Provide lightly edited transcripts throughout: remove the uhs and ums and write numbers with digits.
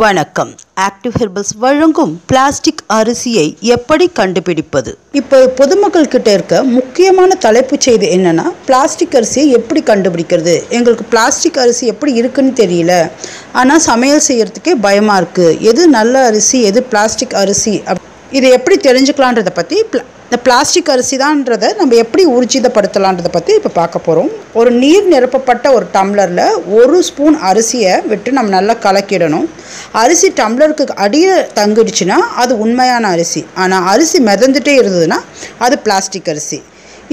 வணக்கம். Active herbals வழங்கும் plastic அரிசியை எப்படி கண்டுபிடிப்பது? இப்போ பொதுமக்கள் கிட்ட இருக்க முக்கியமான தலைப்புச் செய்தி என்னன்னா, பிளாஸ்டிக் அரிசியை எப்படி கண்டுபிடிக்கிறது? எங்களுக்கு பிளாஸ்டிக் அரிசி எப்படி இருக்குன்னு தெரியல, ஆனால் சமையல் செய்யறதுக்கே பயமா இருக்கு. எது நல்ல அரிசி, எது பிளாஸ்டிக் அரிசி, இதை எப்படி தெரிஞ்சுக்கலான்றதை பற்றி இந்த பிளாஸ்டிக் அரிசி தான்றதை நம்ம எப்படி ஊர்ஜிதப்படுத்தலான்றதை பற்றி இப்போ பார்க்க போகிறோம். ஒரு நீர் நிரப்பப்பட்ட ஒரு டம்ளரில் 1 ஸ்பூன் அரிசியை விட்டு நம்ம நல்லா கலக்கிடணும். அரிசி டம்ளருக்கு அடியில் தங்கிடுச்சுன்னா அது உண்மையான அரிசி. ஆனால் அரிசி மிதந்துட்டே இருந்ததுன்னா அது பிளாஸ்டிக் அரிசி.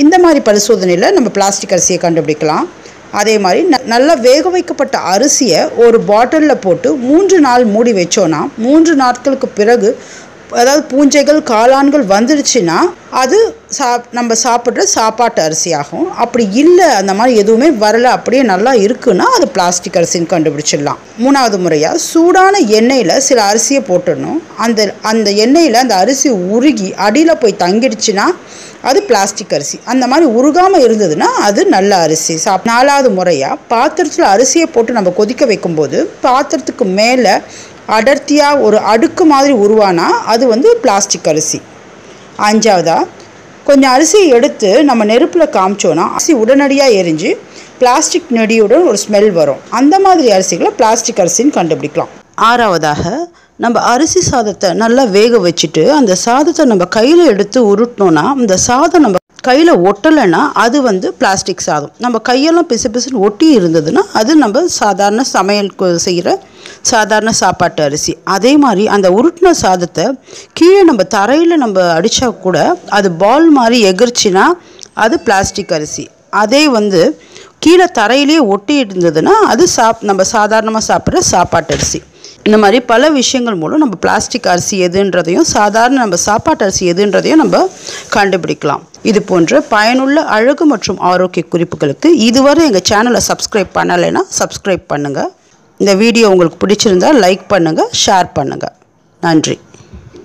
இந்த மாதிரி பரிசோதனையில் நம்ம பிளாஸ்டிக் அரிசியை கண்டுபிடிக்கலாம். அதே மாதிரி நல்லா வேக வைக்கப்பட்ட அரிசியை ஒரு பாட்டிலில் போட்டு 3 நாள் மூடி வச்சோன்னா 3 நாட்களுக்கு பிறகு, அதாவது பூஞ்சைகள் காளான்கள் வந்துடுச்சுன்னா அது நம்ம சாப்பிட்ற சாப்பாட்டு அரிசி ஆகும். அப்படி இல்லை, அந்த மாதிரி எதுவுமே வரலை, அப்படியே நல்லா இருக்குன்னா அது பிளாஸ்டிக் அரிசின்னு கண்டுபிடிச்சிடலாம். 3வது முறையாக சூடான எண்ணெயில் சில அரிசியை போட்டுடணும். அந்த எண்ணெயில் அந்த அரிசி உருகி அடியில் போய் தங்கிடுச்சுன்னா அது பிளாஸ்டிக் அரிசி. அந்த மாதிரி உருகாமல் இருந்ததுன்னா அது நல்ல அரிசி. 4வது முறையாக பாத்திரத்தில் அரிசியை போட்டு நம்ம கொதிக்க வைக்கும்போது பாத்திரத்துக்கு மேலே அடர்த்தியாக ஒரு அடுக்கு மாதிரி உருவானா அது பிளாஸ்டிக் அரிசி. 5வதாக கொஞ்சம் அரிசியை எடுத்து நம்ம நெருப்பில் காமிச்சோன்னா அரிசி உடனடியாக எரிஞ்சு பிளாஸ்டிக் நெடியுடன் ஒரு ஸ்மெல் வரும். அந்த மாதிரி அரிசிகளை பிளாஸ்டிக் அரிசின்னு கண்டுபிடிக்கலாம். 6வதாக நம்ம அரிசி சாதத்தை நல்லா வேக வச்சுட்டு அந்த சாதத்தை நம்ம கையில் எடுத்து உருட்டினோன்னா அந்த சாதம் நம்ம கையில் ஒட்டலைன்னா அது பிளாஸ்டிக் சாதம். நம்ம கையெல்லாம் பிசு பிசுன்னு ஒட்டி இருந்ததுன்னா அது நம்ம சாதாரண சமையலுக்கு செய்கிற சாதாரண சாப்பாட்டு அரிசி. அதே மாதிரி அந்த உருட்டின சாதத்தை கீழே நம்ம தரையில் நம்ம அடித்தா கூட அது பால் மாதிரி எகிர்ச்சின்னா அது பிளாஸ்டிக் அரிசி. அதே கீழே தரையிலேயே ஒட்டி இருந்ததுன்னா அது நம்ம சாதாரணமாக சாப்பிட்ற சாப்பாட்டு அரிசி. இந்த மாதிரி பல விஷயங்கள் மூலம் நம்ம பிளாஸ்டிக் அரிசி எதுன்றதையும் சாதாரண நம்ம சாப்பாட்டு அரிசி எதுன்றதையும் நம்ம கண்டுபிடிக்கலாம். இது போன்ற பயனுள்ள அழகு மற்றும் ஆரோக்கிய குறிப்புகளுக்கு இதுவரை எங்கள் சேனலை சப்ஸ்கிரைப் பண்ணலைன்னா சப்ஸ்கிரைப் பண்ணுங்கள். இந்த வீடியோ உங்களுக்கு பிடிச்சிருந்தால் லைக் பண்ணுங்கள், ஷேர் பண்ணுங்கள். நன்றி.